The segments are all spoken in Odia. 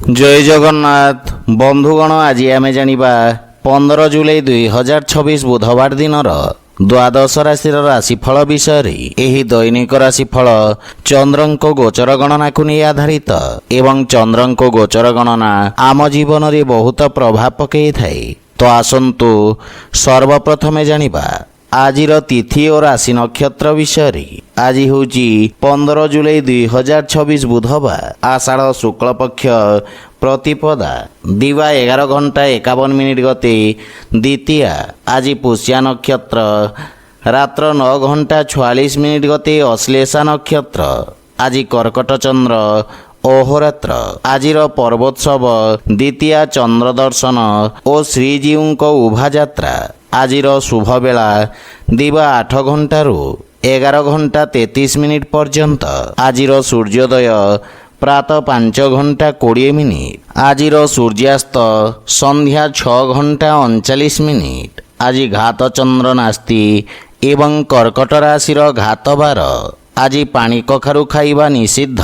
जय जगन्नाथ बंधुगण आज आम जानिबा 15 जुलाई 2026 बुधवार दिन द्वादश राशि राशिफल विषय एही दैनिक राशिफल चंद्रंक गोचर गणना को नहीं आधारित एवं चंद्रंक गोचर गणना आम जीवन में बहुत प्रभाव पकई थाए। तो आसंतु सर्वप्रथमे जानिबा आजिर तिथि और राशि नक्षत्र विषय। आज हूँ 15 जुलाई 2026 बुधवार आषाढ़ शुक्ल पक्ष प्रतिपदा दिवा 11:51 गते द्वितीया। आज पुष्या नक्षत्र रात्र 9:46 गते अश्लेषा नक्षत्र। आज कर्कट चंद्र अहोरात्र। आजिर पर्वोत्सव द्वितीया चंद्र दर्शन और श्रीजीऊ उभा यात्रा। आजिर शुभ बेला दिवा 8:11:33 पर्यंत। आजिर सूर्योदय प्रातः 5:20। आजिर सूर्यास्त संध्या 6:39। आज घात चंद्र नास्ति एवं कर्कट राशि घात बार। आज पानी कखारु खाइबा निषिद्ध।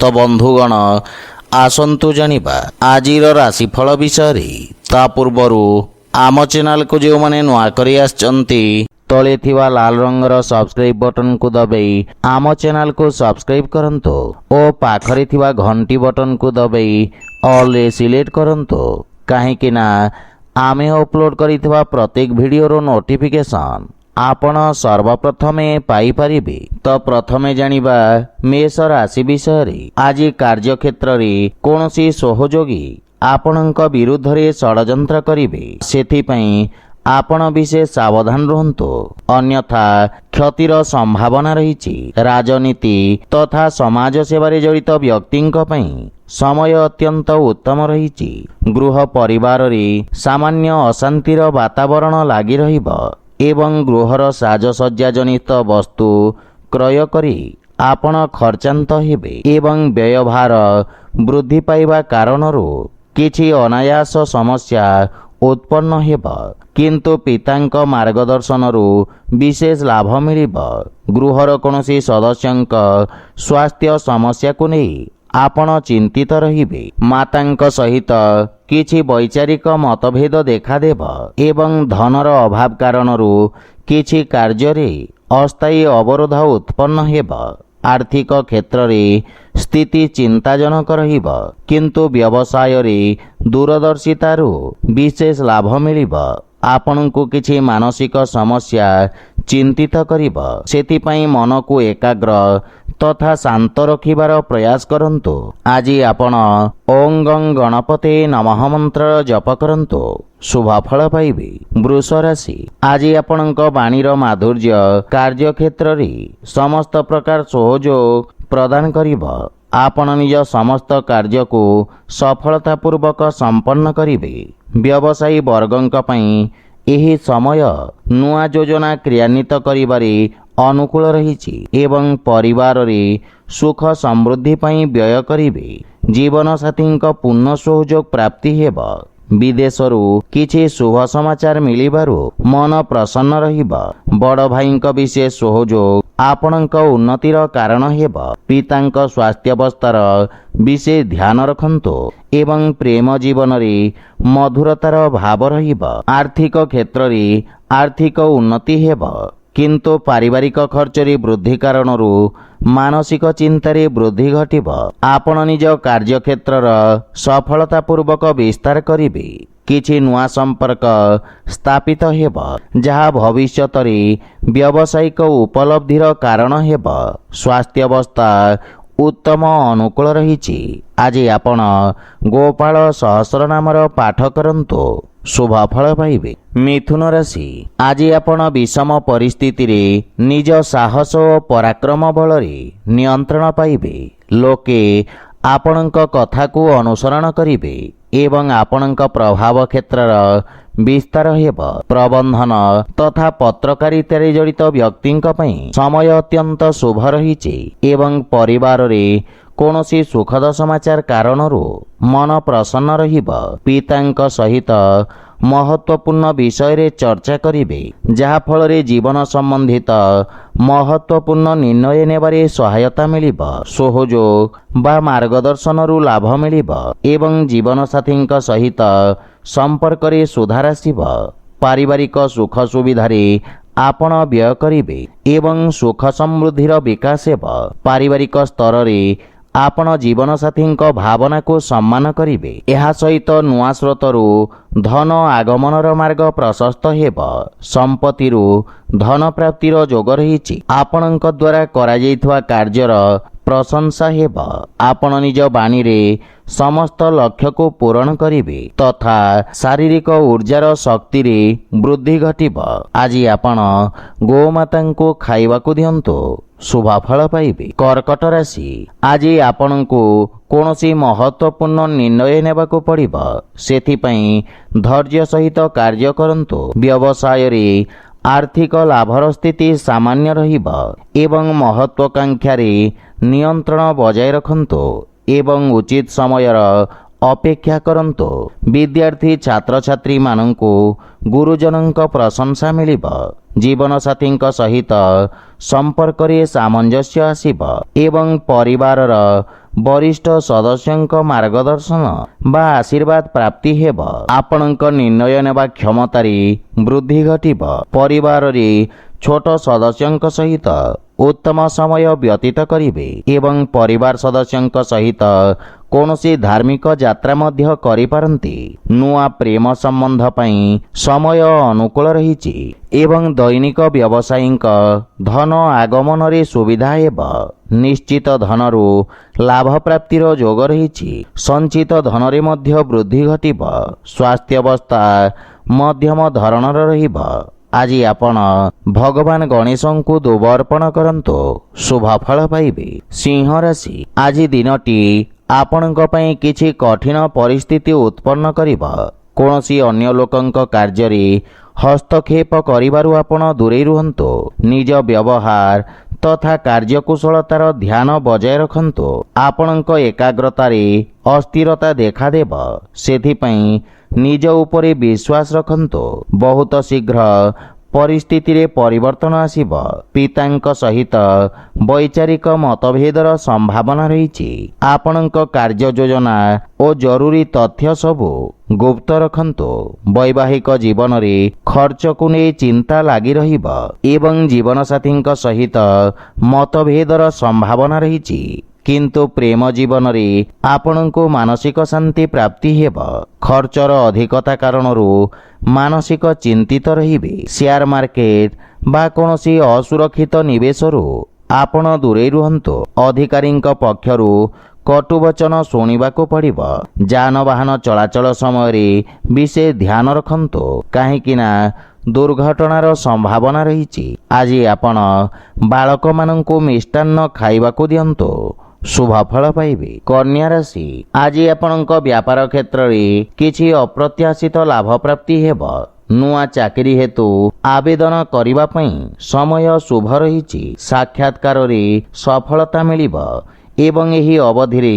तो बंधुगण आसंतु जानिबा आजिर राशिफल विषय। ता पूर्वरु आम चैनल को जो मैंने नुआ करी आछंती तले थिवा लाल रंगर सब्सक्राइब बटन को दबाई आम चैनल को सब्सक्राइब करंतु और पाखरे थिवा घंटी बटन को दबाई ऑल रे सिलेक्ट करंतु काहेकि ना आमे अपलोड करिथिवा प्रत्येक वीडियोर नोटिफिकेशन आपण सर्वप्रथमे पाई परिबे। तो प्रथमे जानिबा मेष राशि विषय। आज कार्य क्षेत्र रे कोनोसी सहयोगी आपणक विरुद्ध रे षड्यंत्र करिवे सेथिपई आपण विशेष सावधान रहंतु अन्यथा क्षतिर संभावना रही। राजनीति तथा समाज सेवारे जड़ित व्यक्तिंक पई समय अत्यंत उत्तम रही। गृह परिवार रे सामान्य अशांतिर वातावरण लागी रहिबो एवं गृहर साजसज्जा जनित वस्तु क्रय करी आपण खर्चांत हेबे एवं व्ययभार वृद्धि पाइबा कारणरू किछि अनायास समस्या उत्पन्न हेब किंतु पितांक मार्गदर्शनरू विशेष लाभ मिलिब। गृहर कोनोसी सदस्यंक स्वास्थ्य समस्या को नहीं आपण चिंतित रहिबे। मातांक सहित किछि वैचारिक मतभेद देखादेब एवं धनर अभाव कारणरू किछि कार्य अस्थायी अवरोध उत्पन्न हेब। आर्थिक क्षेत्र रे स्थिति चिंताजनक रहिब किंतु व्यवसाय रे दूरदर्शितारू विशेष लाभ मिलिब। आपनकु किछि मानसिक समस्या चिंतित करिब सेथिपई मन को एकाग्र तथा शांत रखिबार प्रयास करंतु। आज आपण ओं गं गणपते नमः मंत्र जप करंतु शुभफल पाइबे। वृष राशि। आज आपणक वाणीर माधुर्य कार्य क्षेत्र रे समस्त प्रकार सहयोग प्रदान करिब। आपण निज समस्त कार्य को सफलतापूर्वक संपन्न करिवे। व्यवसायी वर्गंक पई एही समय नुआ योजना क्रियान्वित करिबारे अनुकूल रही एवं परिवार रे सुख समृद्धि पई व्यय करिवे। जीवन साथींक पूर्ण सहयोग प्राप्ति हेब। विदेशरू किछि शुभ समाचार मिलिबारु मन प्रसन्न रहिब। बड़ भाईंक विशेष सहयोग आपणक उन्नतिर कारण हेब। पितांक स्वास्थ्यावस्थार विशेष ध्यान रखंतु एवं प्रेम जीवन रे मधुरतार भाव रहिब। आर्थिक क्षेत्र रे आर्थिक उन्नति हेब किंतु पारिवारिक खर्च रे वृद्धि कारणरू मानसिक चिंतारे वृद्धि घटिब। आपण निज कार्य क्षेत्रर सफलतापूर्वक विस्तार करिवे। किछि नुआ संपर्क स्थापित हेब जहा भविष्यत रे व्यावसायिक उपलब्धिर कारण हेब। स्वास्थ्यावस्था उत्तम अनुकूल रही। आज आपण गोपाल सहस्र नामर पाठ करंतु शुभफल पाइबे। मिथुन राशि। आज आपण विषम परिस्थिति रे निज साहस और पराक्रम बल रे नियंत्रण पाइबे। लोके आपणक कथा को अनुसरण करिवे एवं आपणक प्रभाव क्षेत्रर विस्तार हेब। प्रबंधन तथा पत्रकारिता रे जड़ित व्यक्तिंक पई समय अत्यंत शुभ रही एवं परिवार रे कोनोसी सुखद समाचार कारणरू मन प्रसन्न रहिब। पितांक सहित ମହତ୍ତ୍ୱପୂର୍ଣ୍ଣ ବିଷୟରେ ଚର୍ଚ୍ଚା କରିବେ, ଯାହାଫଳରେ ଜୀବନ ସମ୍ବନ୍ଧିତ ମହତ୍ତ୍ୱପୂର୍ଣ୍ଣ ନିର୍ଣ୍ଣୟ ନେବାରେ ସହାୟତା ମିଳିବ, ସହଯୋଗ ବା ମାର୍ଗଦର୍ଶନରୁ ଲାଭ ମିଳିବ ଏବଂ ଜୀବନସାଥୀଙ୍କ ସହିତ ସମ୍ପର୍କରେ ସୁଧାର ଆସିବ। ପାରିବାରିକ ସୁଖ ସୁବିଧାରେ ଆପଣ ବ୍ୟୟ କରିବେ ଏବଂ ସୁଖ ସମୃଦ୍ଧିର ବିକାଶ ହେବ। ପାରିବାରିକ ସ୍ତରରେ ଆପଣ ଜୀବନସାଥୀଙ୍କ ଭାବନାକୁ ସମ୍ମାନ କରିବେ। ଏହା ସହିତ ନୂଆ ସ୍ରୋତରୁ ଧନ ଆଗମନର ମାର୍ଗ ପ୍ରଶସ୍ତ ହେବ। ସମ୍ପତ୍ତିରୁ ଧନ ପ୍ରାପ୍ତିର ଯୋଗ ରହିଛି। ଆପଣଙ୍କ ଦ୍ୱାରା କରାଯାଇଥିବା କାର୍ଯ୍ୟର ପ୍ରଶଂସା ହେବ। ଆପଣ ନିଜ ବାଣୀରେ ସମସ୍ତ ଲକ୍ଷ୍ୟକୁ ପୂରଣ କରିବେ ତଥା ଶାରୀରିକ ଉର୍ଜାର ଶକ୍ତିରେ ବୃଦ୍ଧି ଘଟିବ। ଆଜି ଆପଣ ଗୋମାତାଙ୍କୁ ଖାଇବାକୁ ଦିଅନ୍ତୁ, ଶୁଭଫଳ ପାଇବେ। କର୍କଟ ରାଶି, ଆଜି ଆପଣଙ୍କୁ କୌଣସି ମହତ୍ତ୍ୱପୂର୍ଣ୍ଣ ନିର୍ଣ୍ଣୟ ନେବାକୁ ପଡ଼ିବ। ସେଥିପାଇଁ ଧୈର୍ଯ୍ୟ ସହିତ କାର୍ଯ୍ୟ କରନ୍ତୁ। ବ୍ୟବସାୟରେ ଆର୍ଥିକ ଲାଭର ସ୍ଥିତି ସାମାନ୍ୟ ରହିବ ଏବଂ ମହତ୍ୱାକାଂକ୍ଷାରେ ନିୟନ୍ତ୍ରଣ ବଜାୟ ରଖନ୍ତୁ ଏବଂ ଉଚିତ ସମୟର ଅପେକ୍ଷା କରନ୍ତୁ। ବିଦ୍ୟାର୍ଥୀ ଛାତ୍ରଛାତ୍ରୀମାନଙ୍କୁ ଗୁରୁଜନଙ୍କ ପ୍ରଶଂସା ମିଳିବ। ଜୀବନସାଥୀଙ୍କ ସହିତ ସମ୍ପର୍କରେ ସାମଞ୍ଜସ୍ୟ ଆସିବ ଏବଂ ପରିବାରର ବରିଷ୍ଠ ସଦସ୍ୟଙ୍କ ମାର୍ଗଦର୍ଶନ ବା ଆଶୀର୍ବାଦ ପ୍ରାପ୍ତି ହେବ। ଆପଣଙ୍କ ନିର୍ଣ୍ଣୟ ନେବା କ୍ଷମତାରେ ବୃଦ୍ଧି ଘଟିବ। ପରିବାରରେ ଛୋଟ ସଦସ୍ୟଙ୍କ ସହିତ ଉତ୍ତମ ସମୟ ବ୍ୟତୀତ କରିବେ ଏବଂ ପରିବାର ସଦସ୍ୟଙ୍କ ସହିତ କୌଣସି ଧାର୍ମିକ ଯାତ୍ରା ମଧ୍ୟ କରିପାରନ୍ତି। ନୂଆ ପ୍ରେମ ସମ୍ବନ୍ଧ ପାଇଁ ସମୟ ଅନୁକୂଳ ରହିଛି ଏବଂ ଦୈନିକ ବ୍ୟବସାୟୀଙ୍କ ଧନ ଆଗମନରେ ସୁବିଧା ହେବ। ନିଶ୍ଚିତ ଧନରୁ ଲାଭ ପ୍ରାପ୍ତିର ଯୋଗ ରହିଛି। ସଞ୍ଚିତ ଧନରେ ମଧ୍ୟ ବୃଦ୍ଧି ଘଟିବ। ସ୍ୱାସ୍ଥ୍ୟାବସ୍ଥା ମଧ୍ୟମ ଧରଣର ରହିବ। ଆଜି ଆପଣ ଭଗବାନ ଗଣେଶଙ୍କୁ ଦୁବ ଅର୍ପଣ କରନ୍ତୁ, ଶୁଭଫଳ ପାଇବେ। ସିଂହ ରାଶି, ଆଜି ଦିନଟି ଆପଣଙ୍କ ପାଇଁ କିଛି କଠିନ ପରିସ୍ଥିତି ଉତ୍ପନ୍ନ କରିବ। କୌଣସି ଅନ୍ୟ ଲୋକଙ୍କ କାର୍ଯ୍ୟରେ ହସ୍ତକ୍ଷେପ କରିବାରୁ ଆପଣ ଦୂରେଇ ରୁହନ୍ତୁ। ନିଜ ବ୍ୟବହାର ତଥା କାର୍ଯ୍ୟକୁଶଳତାର ଧ୍ୟାନ ବଜାୟ ରଖନ୍ତୁ। ଆପଣଙ୍କ ଏକାଗ୍ରତାରେ ଅସ୍ଥିରତା ଦେଖାଦେବ, ସେଥିପାଇଁ ନିଜ ଉପରେ ବିଶ୍ୱାସ ରଖନ୍ତୁ। ବହୁତ ଶୀଘ୍ର ପରିସ୍ଥିତିରେ ପରିବର୍ତ୍ତନ ଆସିବ। ପିତାଙ୍କ ସହିତ ବୈଚାରିକ ମତଭେଦର ସମ୍ଭାବନା ରହିଛି। ଆପଣଙ୍କ କାର୍ଯ୍ୟ ଯୋଜନା ଓ ଜରୁରୀ ତଥ୍ୟ ସବୁ ଗୁପ୍ତ ରଖନ୍ତୁ। ବୈବାହିକ ଜୀବନରେ ଖର୍ଚ୍ଚକୁ ନେଇ ଚିନ୍ତା ଲାଗି ରହିବ ଏବଂ ଜୀବନସାଥୀଙ୍କ ସହିତ ମତଭେଦର ସମ୍ଭାବନା ରହିଛି। କିନ୍ତୁ ପ୍ରେମ ଜୀବନରେ ଆପଣଙ୍କୁ ମାନସିକ ଶାନ୍ତି ପ୍ରାପ୍ତି ହେବ। ଖର୍ଚ୍ଚର ଅଧିକତା କାରଣରୁ ମାନସିକ ଚିନ୍ତିତ ରହିବେ। ସେୟାର ମାର୍କେଟ ବା କୌଣସି ଅସୁରକ୍ଷିତ ନିବେଶରୁ ଆପଣ ଦୂରେଇ ରୁହନ୍ତୁ। ଅଧିକାରୀଙ୍କ ପକ୍ଷରୁ କଟୁବଚନ ଶୁଣିବାକୁ ପଡ଼ିବ। ଯାନବାହନ ଚଳାଚଳ ସମୟରେ ବିଶେଷ ଧ୍ୟାନ ରଖନ୍ତୁ, କାହିଁକି ନା ଦୁର୍ଘଟଣାର ସମ୍ଭାବନା ରହିଛି। ଆଜି ଆପଣ ବାଳକମାନଙ୍କୁ ମିଷ୍ଟାନ୍ନ ଖାଇବାକୁ ଦିଅନ୍ତୁ, ଶୁଭଫଳ ପାଇବେ। କନ୍ୟା ରାଶି, ଆଜି ଆପଣଙ୍କ ବ୍ୟାପାର କ୍ଷେତ୍ରରେ କିଛି ଅପ୍ରତ୍ୟାଶିତ ଲାଭ ପ୍ରାପ୍ତି ହେବ। ନୂଆ ଚାକିରି ହେତୁ ଆବେଦନ କରିବା ପାଇଁ ସମୟ ଶୁଭ ରହିଛି। ସାକ୍ଷାତକାରରେ ସଫଳତା ମିଳିବ ଏବଂ ଏହି ଅବଧିରେ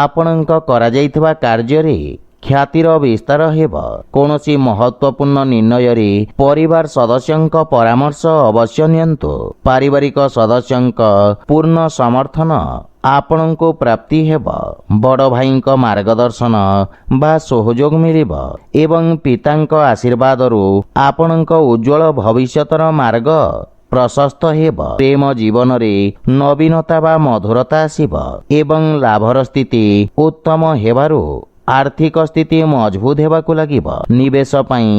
ଆପଣଙ୍କ କରାଯାଇଥିବା କାର୍ଯ୍ୟରେ ଖ୍ୟାତିର ବିସ୍ତାର ହେବ। କୌଣସି ମହତ୍ତ୍ୱପୂର୍ଣ୍ଣ ନିର୍ଣ୍ଣୟରେ ପରିବାର ସଦସ୍ୟଙ୍କ ପରାମର୍ଶ ଅବଶ୍ୟ ନିଅନ୍ତୁ। ପାରିବାରିକ ସଦସ୍ୟଙ୍କ ପୂର୍ଣ୍ଣ ସମର୍ଥନ ଆପଣଙ୍କୁ ପ୍ରାପ୍ତି ହେବ। ବଡ଼ ଭାଇଙ୍କ ମାର୍ଗଦର୍ଶନ ବା ସହଯୋଗ ମିଳିବ ଏବଂ ପିତାଙ୍କ ଆଶୀର୍ବାଦରୁ ଆପଣଙ୍କ ଉଜ୍ଜଳ ଭବିଷ୍ୟତର ମାର୍ଗ ପ୍ରଶସ୍ତ ହେବ। ପ୍ରେମ ଜୀବନରେ ନବୀନତା ବା ମଧୁରତା ଆସିବ ଏବଂ ଲାଭର ସ୍ଥିତି ଉତ୍ତମ ହେବାରୁ ଆର୍ଥିକ ସ୍ଥିତି ମଜବୁତ ହେବାକୁ ଲାଗିବ। ନିବେଶ ପାଇଁ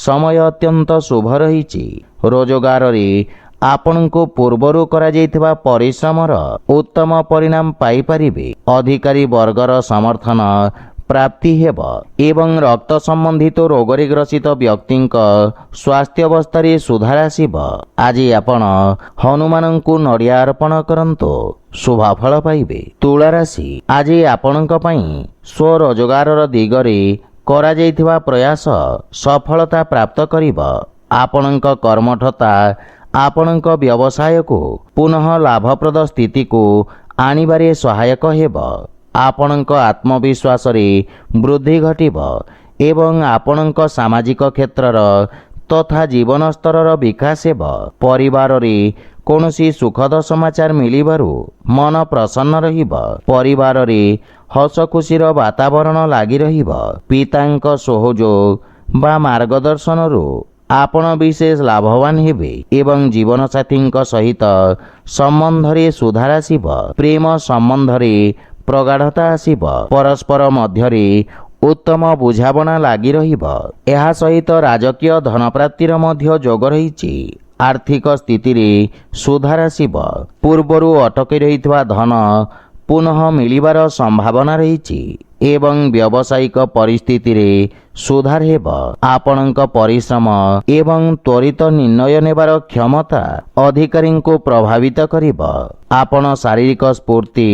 ସମୟ ଅତ୍ୟନ୍ତ ଶୁଭ ରହିଛି। ରୋଜଗାରରେ ଆପଣଙ୍କୁ ପୂର୍ବରୁ କରାଯାଇଥିବା ପରିଶ୍ରମର ଉତ୍ତମ ପରିଣାମ ପାଇପାରିବେ। ଅଧିକାରୀ ବର୍ଗର ସମର୍ଥନ ପ୍ରାପ୍ତି ହେବ ଏବଂ ରକ୍ତ ସମ୍ବନ୍ଧିତ ରୋଗରେ ଗ୍ରସିତ ବ୍ୟକ୍ତିଙ୍କ ସ୍ୱାସ୍ଥ୍ୟାବସ୍ଥାରେ ସୁଧାର ଆସିବ। ଆଜି ଆପଣ ହନୁମାନଙ୍କୁ ନଡ଼ିଆ ଅର୍ପଣ କରନ୍ତୁ, ଶୁଭଫଳ ପାଇବେ। ତୁଳା ରାଶି, ଆଜି ଆପଣଙ୍କ ପାଇଁ ସ୍ୱରୋଜଗାରର ଦିଗରେ କରାଯାଇଥିବା ପ୍ରୟାସ ସଫଳତା ପ୍ରାପ୍ତ କରିବ। ଆପଣଙ୍କ କର୍ମଠତା ଆପଣଙ୍କ ବ୍ୟବସାୟକୁ ପୁନଃ ଲାଭପ୍ରଦ ସ୍ଥିତିକୁ ଆଣିବାରେ ସହାୟକ ହେବ। ଆପଣଙ୍କ ଆତ୍ମବିଶ୍ୱାସରେ ବୃଦ୍ଧି ଘଟିବ ଏବଂ ଆପଣଙ୍କ ସାମାଜିକ କ୍ଷେତ୍ରର ତଥା ଜୀବନ ସ୍ତରର ବିକାଶ ହେବ। ପରିବାରରେ କୌଣସି ସୁଖଦ ସମାଚାର ମିଳିବାରୁ ମନ ପ୍ରସନ୍ନ ରହିବ। ପରିବାରରେ ହସ ଖୁସିର ବାତାବରଣ ଲାଗି ରହିବ। ପିତାଙ୍କ ସହଯୋଗ ବା ମାର୍ଗଦର୍ଶନରୁ ଆପଣ ବିଶେଷ ଲାଭବାନ ହେବେ ଏବଂ ଜୀବନସାଥୀଙ୍କ ସହିତ ସମ୍ବନ୍ଧରେ ସୁଧାର ଆସିବ। ପ୍ରେମ ସମ୍ବନ୍ଧରେ ପ୍ରଗାଢ଼ତା ଆସିବ। ପରସ୍ପର ମଧ୍ୟରେ ଉତ୍ତମ ବୁଝାବଣା ଲାଗି ରହିବ। ଏହା ସହିତ ରାଜକୀୟ ଧନପ୍ରାପ୍ତିର ମଧ୍ୟ ଯୋଗ ରହିଛି। ଆର୍ଥିକ ସ୍ଥିତିରେ ସୁଧାର ଆସିବ। ପୂର୍ବରୁ ଅଟକି ରହିଥିବା ଧନ ପୁନଃ ମିଳିବାର ସମ୍ଭାବନା ରହିଛି ଏବଂ ବ୍ୟବସାୟିକ ପରିସ୍ଥିତିରେ ସୁଧାର ହେବ। ଆପଣଙ୍କ ପରିଶ୍ରମ ଏବଂ ତ୍ୱରିତ ନିର୍ଣ୍ଣୟ ନେବାର କ୍ଷମତା ଅଧିକାରୀଙ୍କୁ ପ୍ରଭାବିତ କରିବ। ଆପଣ ଶାରୀରିକ ସ୍ଫୂର୍ତ୍ତି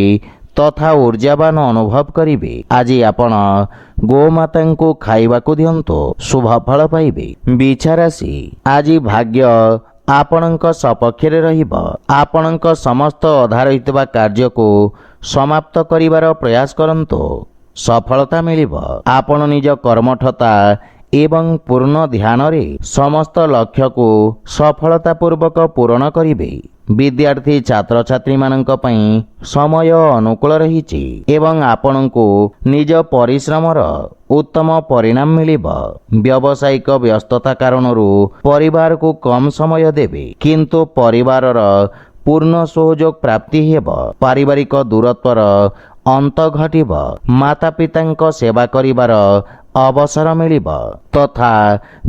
ତଥା ଊର୍ଜାବାନ ଅନୁଭବ କରିବେ। ଆଜି ଆପଣ ଗୋମାତାଙ୍କୁ ଖାଇବାକୁ ଦିଅନ୍ତୁ, ଶୁଭ ଫଳ ପାଇବେ। ବିଛା ରାଶି, ଆଜି ଭାଗ୍ୟ ଆପଣଙ୍କ ସପକ୍ଷରେ ରହିବ। ଆପଣଙ୍କ ସମସ୍ତ ଅଧା ରହିଥିବା କାର୍ଯ୍ୟକୁ ସମାପ୍ତ କରିବାର ପ୍ରୟାସ କରନ୍ତୁ, ସଫଳତା ମିଳିବ। ଆପଣ ନିଜ କର୍ମଠତା ଏବଂ ପୂର୍ଣ୍ଣ ଧ୍ୟାନରେ ସମସ୍ତ ଲକ୍ଷ୍ୟକୁ ସଫଳତାପୂର୍ବକ ପୂରଣ କରିବେ। ବିଦ୍ୟାର୍ଥୀ ଛାତ୍ରଛାତ୍ରୀମାନଙ୍କ ପାଇଁ ସମୟ ଅନୁକୂଳ ରହିଛି ଏବଂ ଆପଣଙ୍କୁ ନିଜ ପରିଶ୍ରମର ଉତ୍ତମ ପରିଣାମ ମିଳିବ। ବ୍ୟବସାୟିକ ବ୍ୟସ୍ତତା କାରଣରୁ ପରିବାରକୁ କମ୍ ସମୟ ଦେବେ, କିନ୍ତୁ ପରିବାରର ପୂର୍ଣ୍ଣ ସହଯୋଗ ପ୍ରାପ୍ତି ହେବ। ପାରିବାରିକ ଦୂରତ୍ୱର ଅନ୍ତ ଘଟିବ। ମାତାପିତାଙ୍କ ସେବା କରିବାର ଅବସର ମିଳିବ ତଥା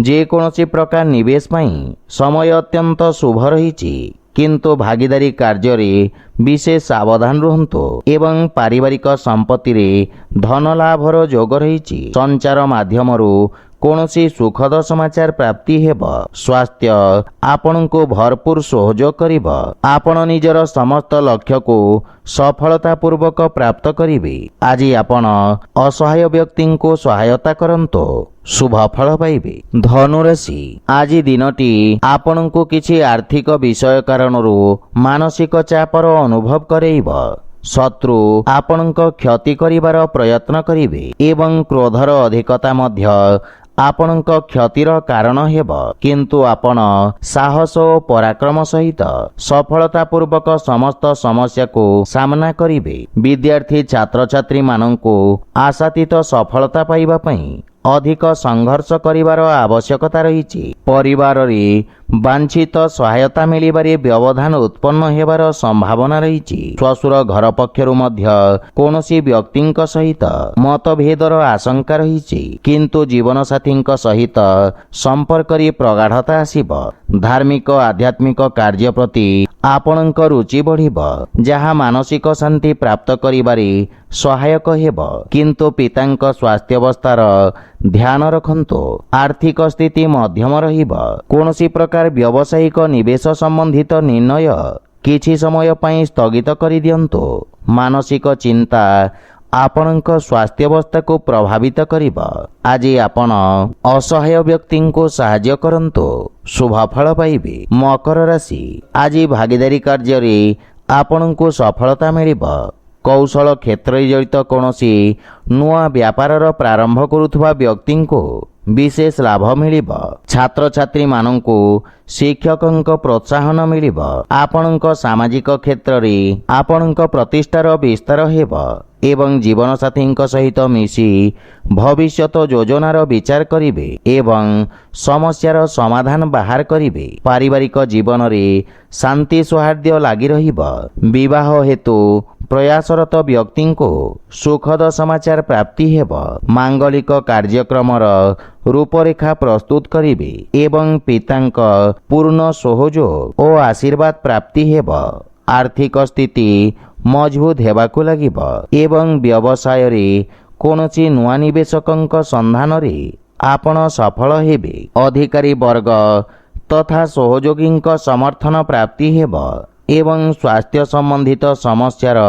ଯେକୌଣସି ପ୍ରକାର ନିବେଶ ପାଇଁ ସମୟ ଅତ୍ୟନ୍ତ ଶୁଭ ରହିଛି, କିନ୍ତୁ ଭାଗିଦାରୀ କାର୍ଯ୍ୟରେ ବିଶେଷ ସାବଧାନ ରୁହନ୍ତୁ ଏବଂ ପାରିବାରିକ ସମ୍ପତ୍ତିରେ ଧନ ଲାଭର ଯୋଗ ରହିଛି। ସଞ୍ଚାର ମାଧ୍ୟମରୁ କୌଣସି ସୁଖଦ ସମାଚାର ପ୍ରାପ୍ତି ହେବ। ସ୍ୱାସ୍ଥ୍ୟ ଆପଣଙ୍କୁ ଭରପୁର ସହଯୋଗ କରିବ। ଆପଣ ନିଜର ସମସ୍ତ ଲକ୍ଷ୍ୟକୁ ସଫଳତାପୂର୍ବକ ପ୍ରାପ୍ତ କରିବେ। ଆଜି ଆପଣ ଅସହାୟ ବ୍ୟକ୍ତିଙ୍କୁ ସହାୟତା କରନ୍ତୁ, ଶୁଭ ଫଳ ପାଇବେ। ଧନୁରାଶି, ଆଜି ଦିନଟି ଆପଣଙ୍କୁ କିଛି ଆର୍ଥିକ ବିଷୟ କାରଣରୁ ମାନସିକ ଚାପର ଅନୁଭବ କରେଇବ। ଶତ୍ରୁ ଆପଣଙ୍କ କ୍ଷତି କରିବାର ପ୍ରୟତ୍ନ କରିବେ ଏବଂ କ୍ରୋଧର ଅଧିକତା ମଧ୍ୟ ଆପଣଙ୍କ କ୍ଷତିର କାରଣ ହେବ, କିନ୍ତୁ ଆପଣ ସାହସ ଓ ପରାକ୍ରମ ସହିତ ସଫଳତାପୂର୍ବକ ସମସ୍ତ ସମସ୍ୟାକୁ ସାମ୍ନା କରିବେ। ବିଦ୍ୟାର୍ଥୀ ଛାତ୍ରଛାତ୍ରୀମାନଙ୍କୁ ଆଶାତୀତ ସଫଳତା ପାଇବା ପାଇଁ ଅଧିକ ସଂଘର୍ଷ କରିବାର ଆବଶ୍ୟକତା ରହିଛି। ପରିବାରରେ ବାଞ୍ଛିତ ସହାୟତା ମିଳିବାରେ ବ୍ୟବଧାନ ଉତ୍ପନ୍ନ ହେବାର ସମ୍ଭାବନା ରହିଛି। ଶ୍ୱଶୁର ଘର ପକ୍ଷରୁ ମଧ୍ୟ କୌଣସି ବ୍ୟକ୍ତିଙ୍କ ସହିତ ମତଭେଦର ଆଶଙ୍କା ରହିଛି, କିନ୍ତୁ ଜୀବନସାଥୀଙ୍କ ସହିତ ସମ୍ପର୍କରେ ପ୍ରଗାଢ଼ତା ଆସିବ। ଧାର୍ମିକ ଆଧ୍ୟାତ୍ମିକ କାର୍ଯ୍ୟ ପ୍ରତି ଆପଣଙ୍କ ରୁଚି ବଢ଼ିବ, ଯାହା ମାନସିକ ଶାନ୍ତି ପ୍ରାପ୍ତ କରିବାରେ ସହାୟକ ହେବ, କିନ୍ତୁ ପିତାଙ୍କ ସ୍ୱାସ୍ଥ୍ୟାବସ୍ଥାର ଧ୍ୟାନ ରଖନ୍ତୁ। ଆର୍ଥିକ ସ୍ଥିତି ମଧ୍ୟମ ରହିବ। କୌଣସି ପ୍ରକାର ବ୍ୟବସାୟିକ ନିବେଶ ସମ୍ବନ୍ଧିତ ନିର୍ଣ୍ଣୟ କିଛି ସମୟ ପାଇଁ ସ୍ଥଗିତ କରିଦିଅନ୍ତୁ। ମାନସିକ ଚିନ୍ତା ଆପଣଙ୍କ ସ୍ୱାସ୍ଥ୍ୟାବସ୍ଥାକୁ ପ୍ରଭାବିତ କରିବ। ଆଜି ଆପଣ ଅସହାୟ ବ୍ୟକ୍ତିଙ୍କୁ ସାହାଯ୍ୟ କରନ୍ତୁ, ଶୁଭ ଫଳ ପାଇବେ। ମକର ରାଶି, ଆଜି ଭାଗିଦାରୀ କାର୍ଯ୍ୟରେ ଆପଣଙ୍କୁ ସଫଳତା ମିଳିବ। କୌଶଳ କ୍ଷେତ୍ରରେ ଜଡ଼ିତ କୌଣସି ନୂଆ ବ୍ୟାପାରର ପ୍ରାରମ୍ଭ କରୁଥିବା ବ୍ୟକ୍ତିଙ୍କୁ ବିଶେଷ ଲାଭ ମିଳିବ। ଛାତ୍ରଛାତ୍ରୀମାନଙ୍କୁ ଶିକ୍ଷକଙ୍କ ପ୍ରୋତ୍ସାହନ ମିଳିବ। ଆପଣଙ୍କ ସାମାଜିକ କ୍ଷେତ୍ରରେ ଆପଣଙ୍କ ପ୍ରତିଷ୍ଠାର ବିସ୍ତାର ହେବ ଏବଂ ଜୀବନସାଥୀଙ୍କ ସହିତ ମିଶି ଭବିଷ୍ୟତ ଯୋଜନାର ବିଚାର କରିବେ ଏବଂ ସମସ୍ୟାର ସମାଧାନ ବାହାର କରିବେ। ପାରିବାରିକ ଜୀବନରେ ଶାନ୍ତି ସୌହାର୍ଦ୍ଦ୍ୟ ଲାଗି ରହିବ। ବିବାହ ହେତୁ ପ୍ରୟାସରତ ବ୍ୟକ୍ତିଙ୍କୁ ସୁଖଦ ସମାଚାର ପ୍ରାପ୍ତି ହେବ। ମାଙ୍ଗଳିକ କାର୍ଯ୍ୟକ୍ରମର ରୂପରେଖା ପ୍ରସ୍ତୁତ କରିବେ ଏବଂ ପିତାଙ୍କ ପୂର୍ଣ୍ଣ ସହଯୋଗ ଓ ଆଶୀର୍ବାଦ ପ୍ରାପ୍ତି ହେବ। ଆର୍ଥିକ ସ୍ଥିତି ମଜବୁତ ହେବାକୁ ଲାଗିବ ଏବଂ ବ୍ୟବସାୟରେ କୌଣସି ନୂଆ ନିବେଶକଙ୍କ ସନ୍ଧାନରେ ଆପଣ ସଫଳ ହେବେ। ଅଧିକାରୀ ବର୍ଗ ତଥା ସହଯୋଗୀଙ୍କ ସମର୍ଥନ ପ୍ରାପ୍ତି ହେବ ଏବଂ ସ୍ୱାସ୍ଥ୍ୟ ସମ୍ବନ୍ଧିତ ସମସ୍ୟାର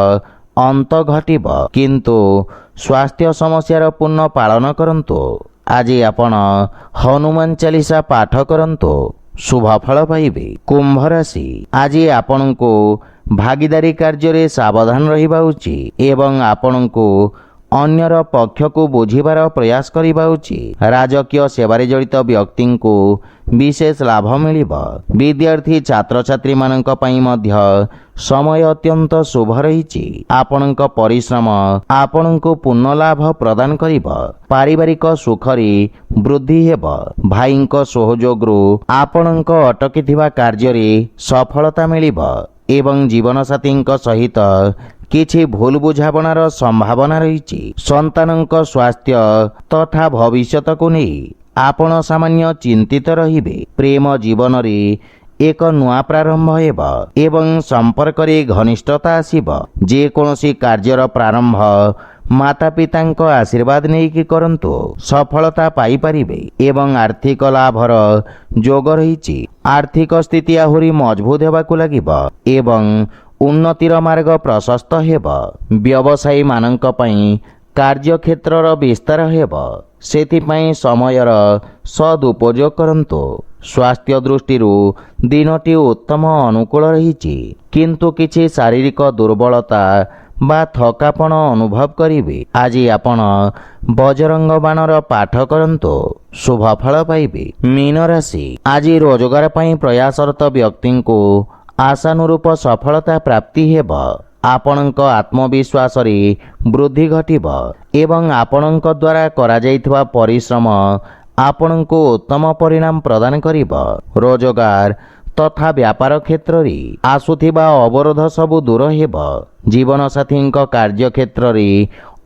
ଅନ୍ତ ଘଟିବ, କିନ୍ତୁ ସ୍ୱାସ୍ଥ୍ୟ ସମସ୍ୟାର ପୂର୍ଣ୍ଣ ପାଳନ କରନ୍ତୁ। ଆଜି ଆପଣ ହନୁମାନ ଚାଳିଶା ପାଠ କରନ୍ତୁ, ଶୁଭ ଫଳ ପାଇବେ। କୁମ୍ଭ ରାଶି, ଆଜି ଆପଣଙ୍କୁ ଭାଗିଦାରୀ କାର୍ଯ୍ୟରେ ସାବଧାନ ରହିବା ଉଚିତ ଏବଂ ଆପଣଙ୍କୁ ଅନ୍ୟର ପକ୍ଷକୁ ବୁଝିବାର ପ୍ରୟାସ କରିବା ଉଚିତ। ରାଜକୀୟ ସେବାରେ ଜଡ଼ିତ ବ୍ୟକ୍ତିଙ୍କୁ ବିଶେଷ ଲାଭ ମିଳିବ। ବିଦ୍ୟାର୍ଥୀ ଛାତ୍ରଛାତ୍ରୀମାନଙ୍କ ପାଇଁ ମଧ୍ୟ ସମୟ ଅତ୍ୟନ୍ତ ଶୁଭ ରହିଛି। ଆପଣଙ୍କ ପରିଶ୍ରମ ଆପଣଙ୍କୁ ପୂର୍ଣ୍ଣ ଲାଭ ପ୍ରଦାନ କରିବ। ପାରିବାରିକ ସୁଖରେ ବୃଦ୍ଧି ହେବ। ଭାଇଙ୍କ ସହଯୋଗରୁ ଆପଣଙ୍କ ଅଟକିଥିବା କାର୍ଯ୍ୟରେ ସଫଳତା ମିଳିବ ଏବଂ ଜୀବନସାଥୀଙ୍କ ସହିତ କିଛି ଭୁଲ ବୁଝାମଣାର ସମ୍ଭାବନା ରହିଛି। ସନ୍ତାନଙ୍କ ସ୍ୱାସ୍ଥ୍ୟ ତଥା ଭବିଷ୍ୟତକୁ ନେଇ ଆପଣ ସାମାନ୍ୟ ଚିନ୍ତିତ ରହିବେ। ପ୍ରେମ ଜୀବନରେ ଏକ ନୂଆ ପ୍ରାରମ୍ଭ ହେବ ଏବଂ ସମ୍ପର୍କରେ ଘନିଷ୍ଠତା ଆସିବ। ଯେକୌଣସି କାର୍ଯ୍ୟର ପ୍ରାରମ୍ଭ ମାତାପିତାଙ୍କ ଆଶୀର୍ବାଦ ନେଇକି କରନ୍ତୁ। ସଫଳତା ପାଇପାରିବେ ଏବଂ ଆର୍ଥିକ ଲାଭର ଯୋଗ ରହିଛି। ଆର୍ଥିକ ସ୍ଥିତି ଆହୁରି ମଜବୁତ ହେବାକୁ ଲାଗିବ ଏବଂ ଉନ୍ନତିର ମାର୍ଗ ପ୍ରଶସ୍ତ ହେବ। ବ୍ୟବସାୟୀମାନଙ୍କ ପାଇଁ କାର୍ଯ୍ୟକ୍ଷେତ୍ରର ବିସ୍ତାର ହେବ। ସେଥିପାଇଁ ସମୟର ସଦୁପଯୋଗ କରନ୍ତୁ। ସ୍ୱାସ୍ଥ୍ୟ ଦୃଷ୍ଟିରୁ ଦିନଟି ଉତ୍ତମ ଅନୁକୂଳ ରହିଛି, କିନ୍ତୁ କିଛି ଶାରୀରିକ ଦୁର୍ବଳତା ବା ଥକାପଣ ଅନୁଭବ କରିବେ। ଆଜି ଆପଣ ବଜରଙ୍ଗ ବାଣର ପାଠ କରନ୍ତୁ, ଶୁଭ ଫଳ ପାଇବେ। ମୀନ ରାଶି, ଆଜି ରୋଜଗାର ପାଇଁ ପ୍ରୟାସରତ ବ୍ୟକ୍ତିଙ୍କୁ ଆଶାନୁରୂପ ସଫଳତା ପ୍ରାପ୍ତି ହେବ। ଆପଣଙ୍କ ଆତ୍ମବିଶ୍ୱାସରେ ବୃଦ୍ଧି ଘଟିବ ଏବଂ ଆପଣଙ୍କ ଦ୍ୱାରା କରାଯାଇଥିବା ପରିଶ୍ରମ ଆପଣଙ୍କୁ ଉତ୍ତମ ପରିଣାମ ପ୍ରଦାନ କରିବ। ରୋଜଗାର ତଥା ବ୍ୟାପାର କ୍ଷେତ୍ରରେ ଆସୁଥିବା ଅବରୋଧ ସବୁ ଦୂର ହେବ। ଜୀବନସାଥୀଙ୍କ କାର୍ଯ୍ୟକ୍ଷେତ୍ରରେ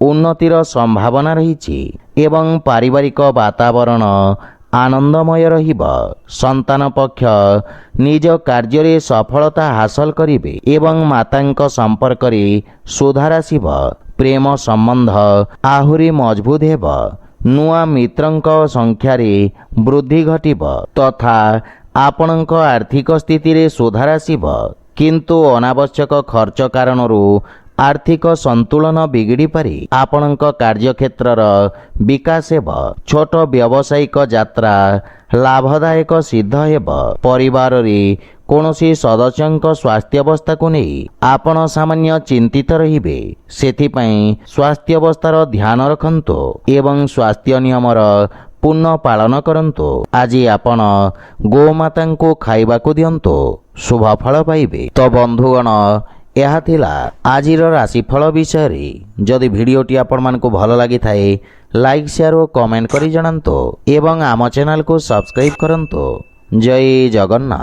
ଉନ୍ନତିର ସମ୍ଭାବନା ରହିଛି ଏବଂ ପାରିବାରିକ ବାତାବରଣ ଆନନ୍ଦମୟ ରହିବ। ସନ୍ତାନ ପକ୍ଷ ନିଜ କାର୍ଯ୍ୟରେ ସଫଳତା ହାସଲ କରିବେ ଏବଂ ମାତାଙ୍କ ସମ୍ପର୍କରେ ସୁଧାର ଆସିବ। ପ୍ରେମ ସମ୍ବନ୍ଧ ଆହୁରି ମଜବୁତ ହେବ। ନୂଆ ମିତ୍ରଙ୍କ ସଂଖ୍ୟାରେ ବୃଦ୍ଧି ଘଟିବ ତଥା ଆପଣଙ୍କ ଆର୍ଥିକ ସ୍ଥିତିରେ ସୁଧାର ଆସିବ। କିନ୍ତୁ ଅନାବଶ୍ୟକ ଖର୍ଚ୍ଚ କାରଣରୁ ଆର୍ଥିକ ସନ୍ତୁଳନ ବିଗିଡ଼ିପାରେ। ଆପଣଙ୍କ କାର୍ଯ୍ୟକ୍ଷେତ୍ରର ବିକାଶ ହେବ। ଛୋଟ ବ୍ୟବସାୟିକ ଯାତ୍ରା ଲାଭଦାୟକ ସିଦ୍ଧ ହେବ। ପରିବାରରେ କୌଣସି ସଦସ୍ୟଙ୍କ ସ୍ୱାସ୍ଥ୍ୟାବସ୍ଥାକୁ ନେଇ ଆପଣ ସାମାନ୍ୟ ଚିନ୍ତିତ ରହିବେ। ସେଥିପାଇଁ ସ୍ୱାସ୍ଥ୍ୟାବସ୍ଥାର ଧ୍ୟାନ ରଖନ୍ତୁ ଏବଂ ସ୍ୱାସ୍ଥ୍ୟ ନିୟମର ପୂର୍ଣ୍ଣ ପାଳନ କରନ୍ତୁ। ଆଜି ଆପଣ ଗୋମାତାଙ୍କୁ ଖାଇବାକୁ ଦିଅନ୍ତୁ, ଶୁଭ ଫଳ ପାଇବେ। ତ ବନ୍ଧୁଗଣ, ଏହା ଥିଲା ଆଜିର ରାଶିଫଳ ବିଷୟରେ। ଯଦି ଭିଡ଼ିଓଟି ଆପଣମାନଙ୍କୁ ଭଲ ଲାଗିଥାଏ, ଲାଇକ୍, ସେୟାର ଓ କମେଣ୍ଟ କରି ଜଣାନ୍ତୁ ଏବଂ ଆମ ଚ୍ୟାନେଲକୁ ସବସ୍କ୍ରାଇବ୍ କରନ୍ତୁ। ଜୟ ଜଗନ୍ନାଥ।